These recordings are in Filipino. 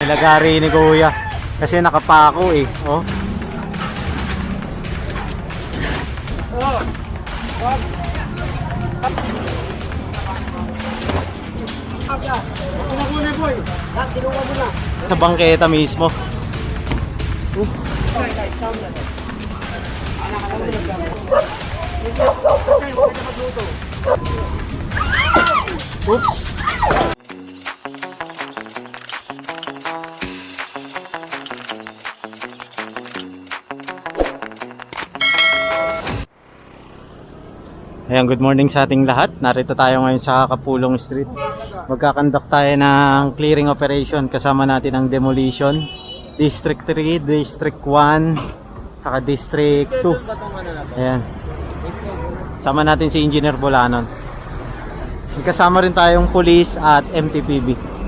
Nilagari ni Kuya. Kasi nakapako eh. Oh. Sa bangketa mismo. Oops. Ayan, good morning sa ating lahat. Narito tayo ngayon sa Kapulong Street. Magkakandak tayo ng clearing operation. Kasama natin ang demolition. District 3, District 1, saka District 2. Ayan. Sama natin si Engineer Bolanon. Kasama rin tayong police at MTPB.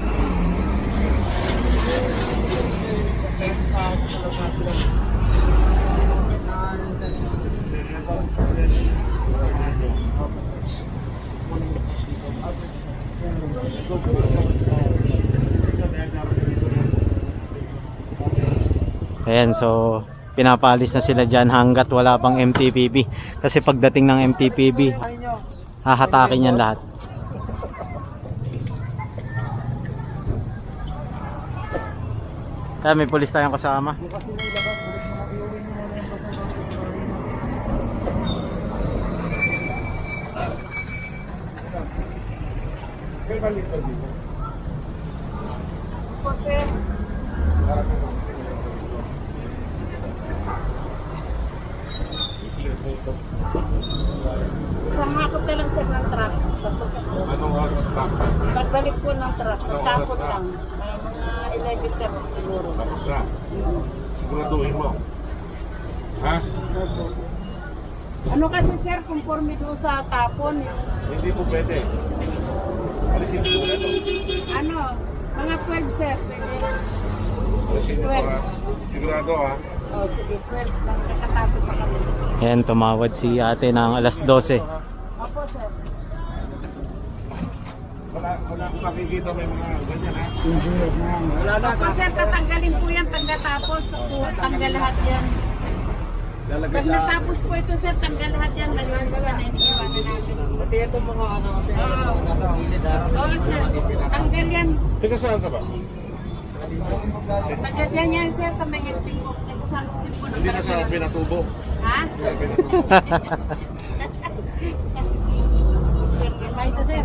Ayan, so pinapalis na sila dyan hanggat wala pang MTPB. Kasi pagdating ng MTPB, hahatakin yan lahat. Kaya may pulis tayong kasama. Isang hakot na lang sir ng truck. Anong oras pa? Pagbalik po ng truck, tapos lang. Mga 11:30 siguro. Tapos na. Siguraduhin mo. Ha? Ano kasi sir, conforme doon sa tapon, yung, Hindi po pwede. Alisin po na ito. ano, mga 12 sir, pwede. Alisin niyo para sigurado ha. Oh, sige, 12 lang kakatapos sa kami. Ayan, tumawad si ate ng alas 12. Opo sir. Wala akong makikita may mga ganyan ha. Opo sir, tatanggalin po yan pagkatapos. Tanggal lahat yan. Pag natapos po ito sir, tanggal lahat yan. Naglalagay na iniiwanan natin. Pati ito mga ano kasi Oo sir, tanggal yan. Teka saan ka ba? Tanggal yan sir sa may helping book. Hindi na sa pinatubo. Ha? Sir, may ito sir.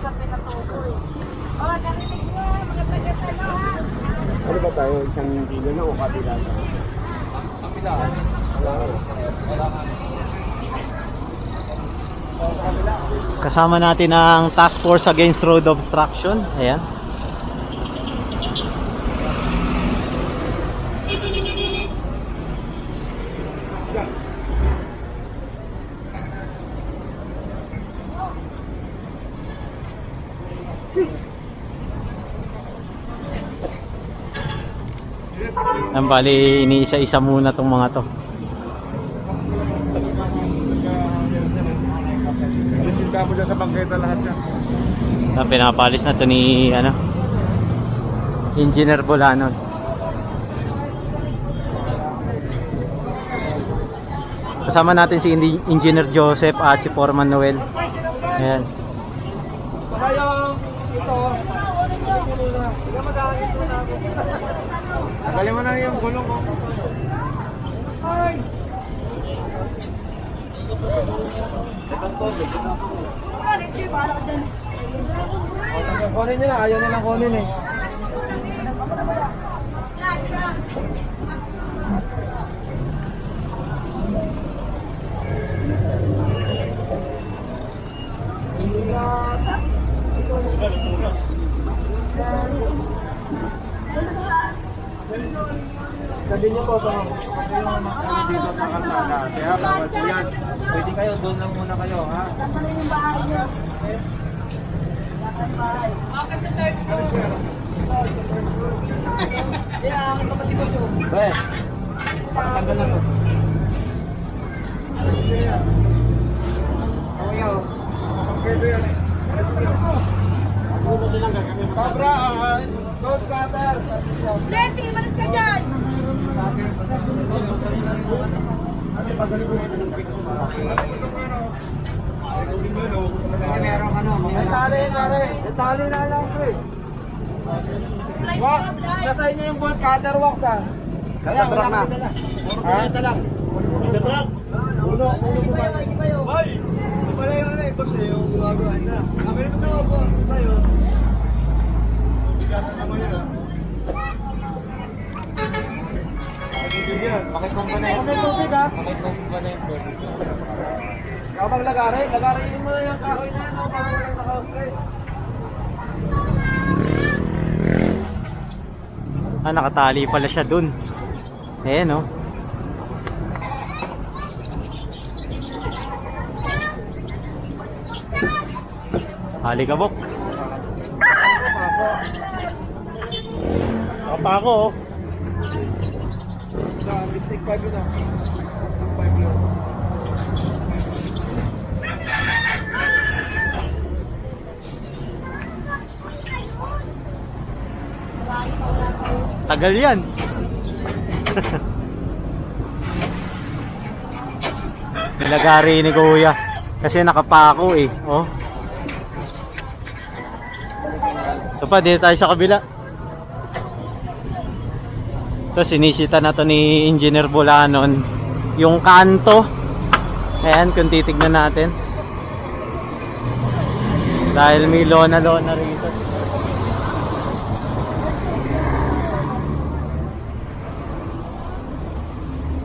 Sa pinatubo eh. Oh, narinig mo, mga taga-salo ha. ano ba tayo? Isang kilo na o kapila na? Kasama natin ang Task Force Against Road Obstruction. Ayan. Ang bali, iniisa-isa muna tong mga to. Alisin ka po dyan sa bangketa lahat yan. Pinapalis na to ni ano, Engineer Bolanon. Kasama natin si Engineer Joseph at si Foreman Noel. Ayan. Tagalin mo na yung gulong ko. Kunin nyo na, ayaw nilang kunin eh. Sabi niyo po ba, dito sa kalsada, kaya bawal po yan. Pwede kayo, doon lang muna kayo, ha? Be, tanggal na to. Kabra, go! Blessing, malis ka dyan! Detali na lang ko eh. Wax, nasa inyo yung bolt cutter wax ah. Nasa truck na. Ha? Nasa truck. Ulo po ba? Ay! Wala yung ano eh, boss eh, yung gumagawa na. Kami naman na po, sa'yo. Bigat naman yun ah. Bakit kong pa na yun? Bakit kong pa na yun? Kapag lagarin mo na yung kahoy na yan. Kapag naka-straight. Nakatali pala siya dun. Ayan, no? Halikabok. Kapako, oh. Mystic 5 yun ah. Mystic 5 yun. Tagal yan. Nilagari ni Kuya. Kasi nakapako eh. Oh. Ito pa, dito tayo sa kabila. Ito, sinisita na to ni Engineer Bulanon. Yung kanto. Ayan, kung titignan natin. Dahil may lona-lona rito.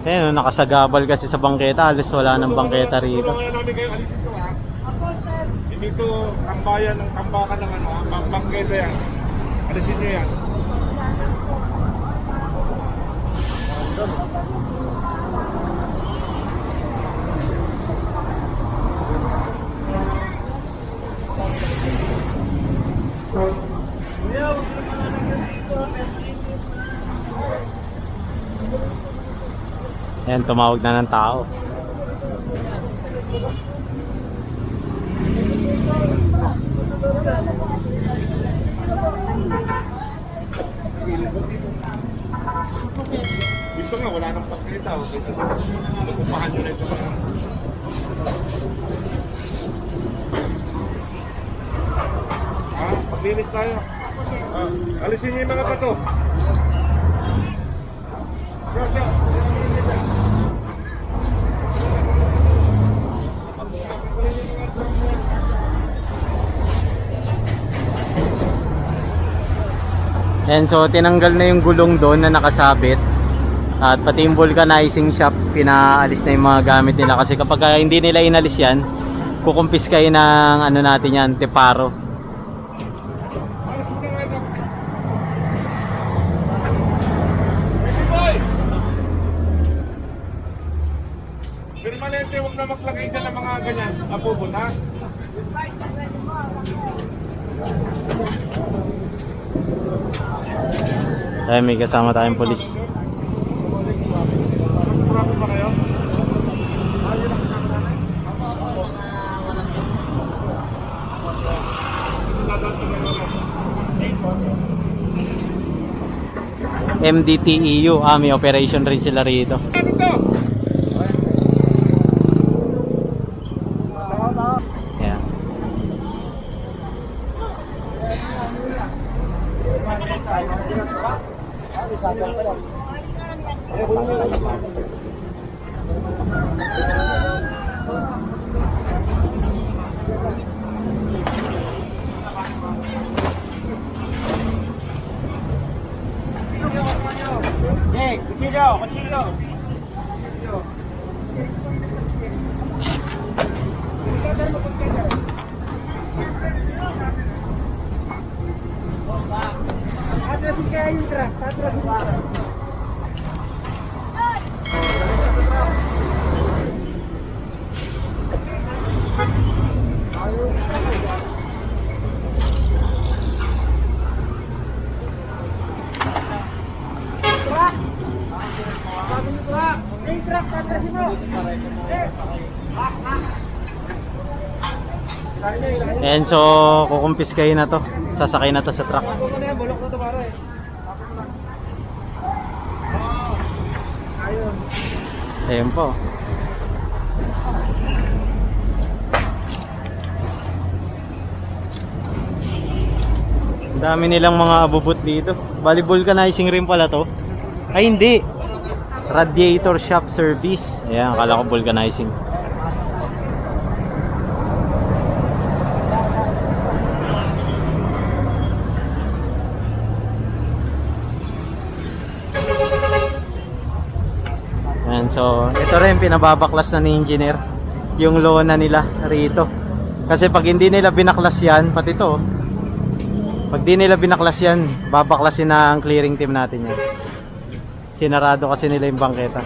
Ayan, nakasagabal kasi sa bangketa. Alas wala ng bangketa rito. Tulungan namin kayo, alisin ko ha. Hindi to tambayan ng tambakan ng ano, bangketa yan. Alisin nyo yan. Ayan, tumawag na ng tao. Dito nga, wala nang bangketa. Nagupahan nyo na ito. Paglinis tayo. Alisin nyo yung mga bato. Go. And so tinanggal na yung gulong doon na nakasabit. At pati yung vulcanizing shop, pinaalis na yung mga gamit nila. Kasi kapag hindi nila inalis yan, kukumpis kayo ng ano natin yan, teparo. Permanente, huwag na maglagay dyan ng mga ganyan. Apubot, ha? Ay, may kasama tayong polis. Marami ba kayo? MDTEU, may operation rin sila rito. Yeah. And so kukumpis kayo na to. Sasakay na to sa truck. Bulok na to pare. Ayun. Ayan po. Ang dami nilang mga abubot dito. Bali vulcanizing rin pala to. Ay hindi. Radiator shop service. Ayan, akala ko vulcanizing. Ayan, so ito rin pinababaklas na ni engineer yung lona nila rito. Kasi pag hindi nila binaklas yan, pati to, pag di nila binaklas yan, babaklasin na ang clearing team natin yan. Sinarado kasi nila yung bangketa.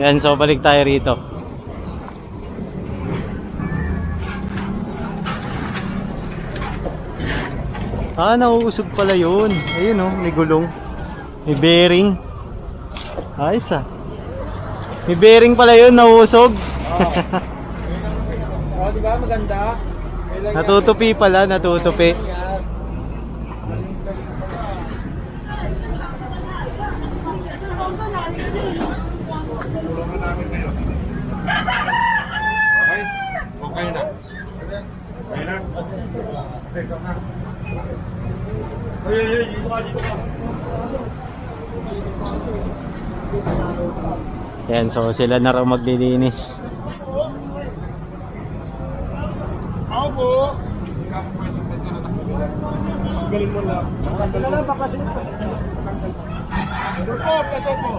Yan, so balik tayo rito. Ah, nauusog pala yun. Ayun oh, may gulong. May bearing. Ayos ah. May bearing pala yun, nauusog. Oh, di ba maganda? Natutupi pala, natutupi. Tulungan namin kayo. Okay? Okay na. Okay na? Okay na. Ay, dito ka, dito ka. Yan, so sila na raw maglilinis. Ako po. Galing mo lang. Sila lang, baka sila. Ito po.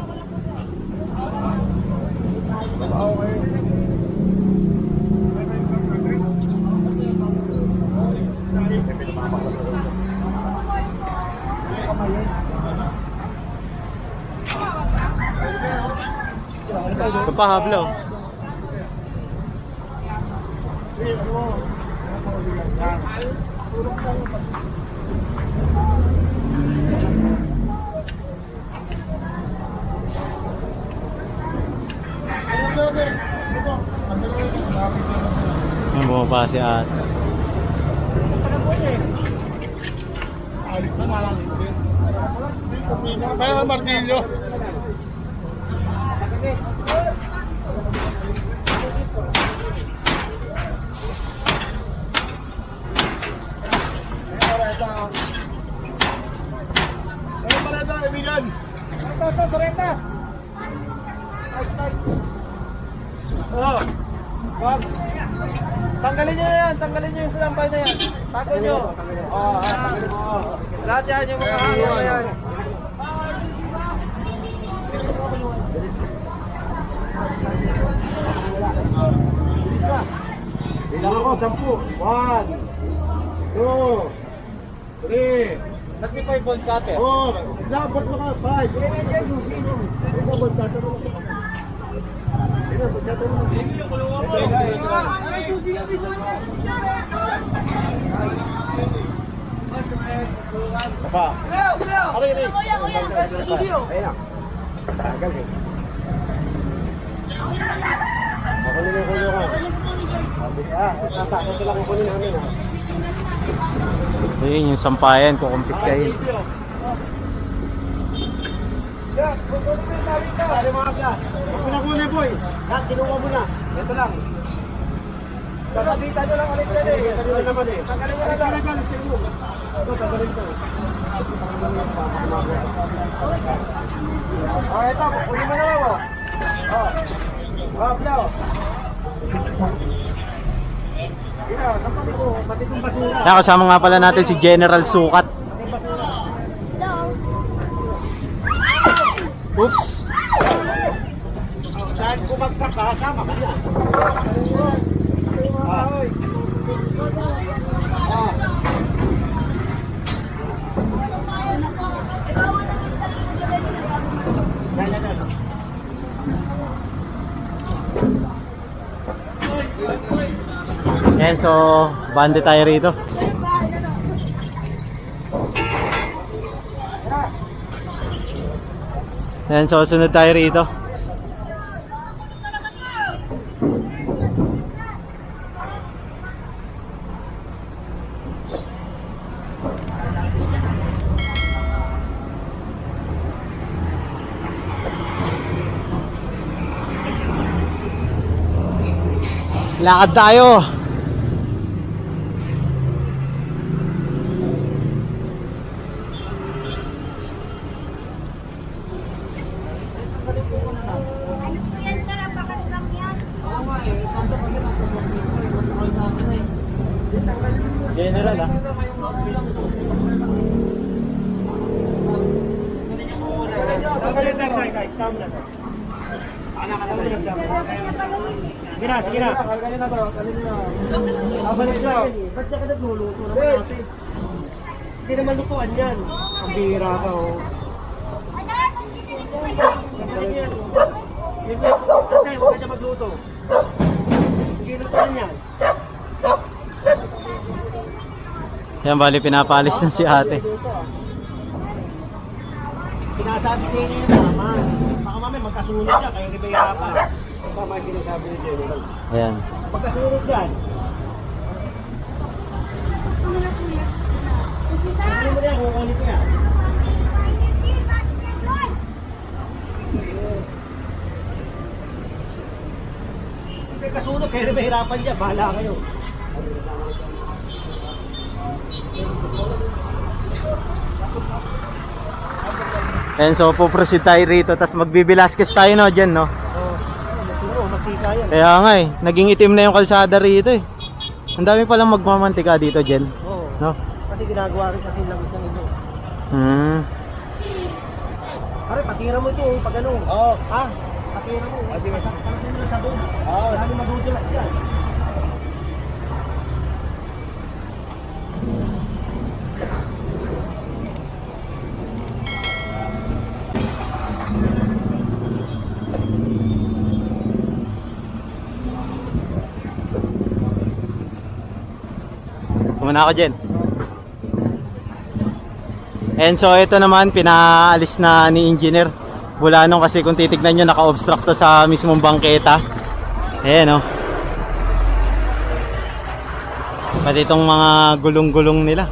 Okay. Ito pa, hablo. Yung bumaba si ate. Kaya martilyo. Ano pala ito, kaibigan? Ito, Toreta. Oh, wag. Tanggalin nyo na yan, tanggalin nyo yung sinampay na yan. Tago nyo. Tanggalin mo. Lahat yan, yung mga hangin na yan. Bilang ako, 10. 1, 2, 3. Ba't di pa yung bond cutter? Oh, dapat mga 5. Ito ba tato mo? Ito ba tato mo? Apa? Ano yun? Ayun. Tagal eh. Ako nila yung kulungan. Sasakot sila kung kunin namin ha. Ayun yung sampayan, kukumpiskahin. Yan, kukunin mo yung tawid ka. Pare mga ka. Huwag mo na kunin boy. Yan, kinuha mo na. Ito lang. Sasabitan nyo lang ulit yan eh. Ito na naman eh. Tanggalin nyo na lang. Alis kayo. Ito, tagalin ko. Oh, ito, kunin mo na lang oh. Oh. Oh, Plo. Ina, sampati ko. Pati kong basura. Kaya kasama nga pala natin si General Sukat. Oops. Saan bumagsak ka, sama ka niya. Ayan, so bande tayo rito. Ayan, so sunod tayo rito. Lakad tayo. General ah. Sige na, sige na. Kalgalin na to, kalgalin na. Abalik na. Ba't siya ka nagluluto naman natin? Hindi naman lutuan yan. Ang bihira ka, oh. Hindi, ate, huwag ka siya magluto. Hindi lutuan yan. Yan, bali pinapalis na si ate. Sinasabi ko yun yung tama. Baka mamaya magkasunod siya, kayo ribera pa. Tama yung sinasabi ni General. Ayan. Magkasunod yan. Hindi mo na yan, kukulit ko yan. Hindi kasunod, kayo riberapan niya. Bahala kayo. And so puproceed tayo rito, tapos magbibilaskes tayo no dyan no. Magkika yan. Kaya nga eh, naging itim na yung kalsada rito eh. Ang dami palang magmamantika dito Jen. Oo. No? Kasi ginagawa rin kasi langit ng ito. Pare, patira mo ito pag ano. Oo. Ha? Patira mo. Kasi patira mo sa doon. Oo. Lalo madudulas yan. Kumana ako Jen. And so ito naman pinaalis na ni engineer Bulanong kasi kung titignan nyo naka-obstruct to sa mismong bangketa. Ayan o. Pati itong mga gulong-gulong nila.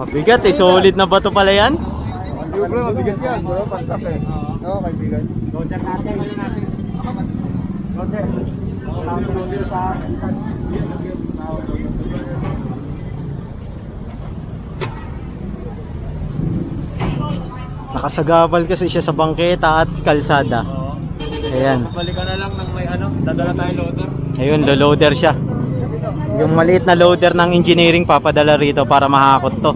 Mabigat eh, solid na bato pala yan. Mabigat yan. Wala pantap eh. Oo, kaibigan. Loader natin. Loader. Loader sa... Nakasagabal kasi siya sa bangketa at kalsada. Ayan. Balikan na lang ng may ano, dadala tayo loader. Ayun, loader siya. Yung maliit na loader ng engineering papadala rito para mahakot to.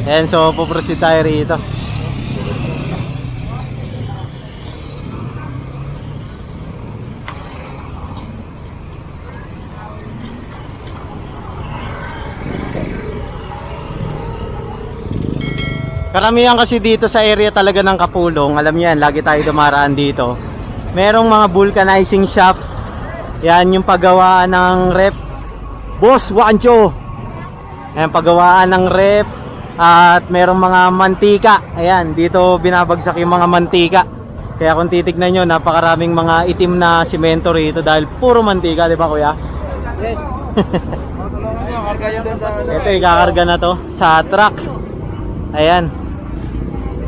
Ayan, so puproceed tayo rito. Karamihan kasi dito sa area talaga ng Kapulong, alam niyo yan, lagi tayo dumaraan dito. Merong mga vulcanizing shop. Yan yung paggawaan ng rep. Boss Wancho. Ayan, paggawaan ng rep. At merong mga mantika. Ayan, dito binabagsak yung mga mantika. Kaya kung titignan nyo, napakaraming mga itim na simento rito dahil puro mantika, di ba kuya? Yes. Karga yan doon sa... Ito, ikakarga na to sa truck. Ayan.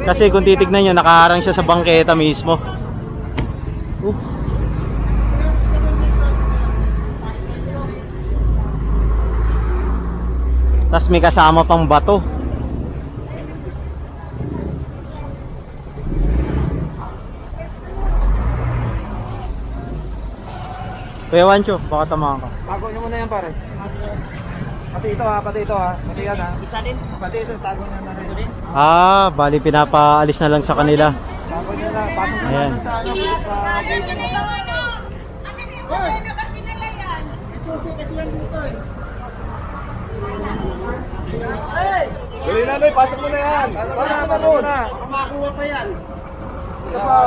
Kasi kung titignan nyo, nakaharang siya sa bangketa mismo. Oops. Tapos may kasama pang bato. Kuya Wancho, baka tamahan ka. Tago nyo muna yan pare. Pati ito ha, pati ito ha. Pati yan ha. Isa din. Pati ito, tago nyo na rin. Ah, bali pinapaalis na lang sa kanila. Tago nyo na, pasok nyo Ayan. na sa ano, sa gate nyo. Dali na, Noy, pasok mo na yan. Pasok na, pasok na. Kumakuha pa yan. Ito pa.